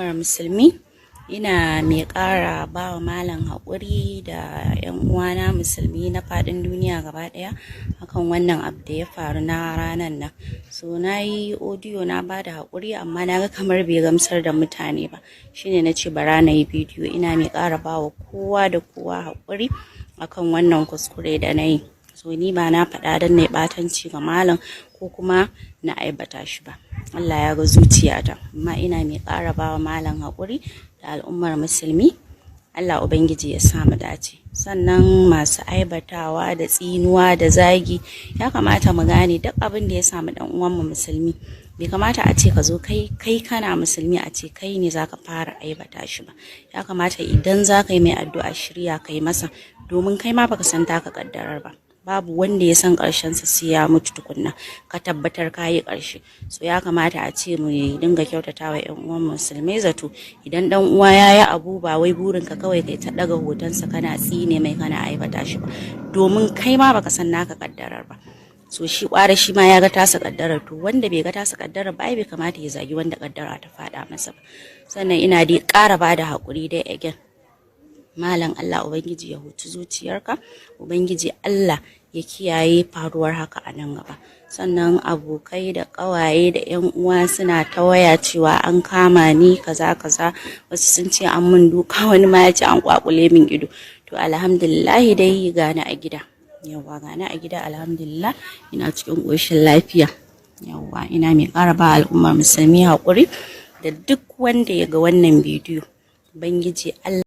al'ummar musulmi, ina mai ƙara ba wa malam haƙuri da 'yan uwana musulmi na faɗin duniya gaba ɗaya akan wannan abu da ya faru na ranar nan. So na yi audio na ba da haƙuri, amma na ga kamar bai gamsar da mutane ba, shine na ce bara na yi bidiyo. Ina mai ƙara ba wa kowa da kowa haƙuri akan wannan kuskure da na yi. So ni ba na faɗa don na yi ɓatanci ga malam ko kuma na aibata shi ba. Allah ya ga zuciyata, amma ina mai ƙara ba wa malam haƙuri da al'ummar musulmi. Allah Ubangiji ya samu dace. Sannan masu aibatawa da tsinuwa da zagi, ya kamata mu gane duk abin da ya samu dan uwanmu musulmi, bai kamata a ce ka zo kai kana musulmi a ce kai ne zaka fara aibata shi ba. Ya kamata idan zaka yi mai addu'a shirya kai masa, domin kai ma baka san taka kaddarar ba. Babu wanda ya san ƙarshen sa sai ya mutu tukunna ka tabbatar ka yi ƙarshe. So ya kamata a ce mu dinga kyautata wa 'yan uwan musulmai zato. Idan dan uwa ya yi abu, ba wai burin ka kawai kai ta daga hotonsa kana tsine mai kana aibata shi ba, domin kai ma baka san naka kaddarar ba. So shi ƙwara shi ma ya ga tasa kaddarar, to wanda bai ga tasa kaddarar ba ai bai kamata ya zagi wanda kaddara ta faɗa masa ba. Sannan ina dai ƙara bada haƙuri dai again. Malam, Allah Ubangiji ya huci zuciyarka, Ubangiji Allah ya kiyaye faruwar haka a nan gaba. Sannan abokai da ƙawaye da 'yan uwa suna ta waya cewa an kama ni kaza kaza, wasu sun ce an mun duka, wani ma ya ce an kwakule min ido. To alhamdulillah dai gani a gida. Yawwa gani a gida alhamdulillah, ina cikin ƙoshin lafiya. Yawwa ina mai ƙara ba al'ummar musulmi haƙuri da duk wanda ya ga wannan bidiyo. Ubangiji Allah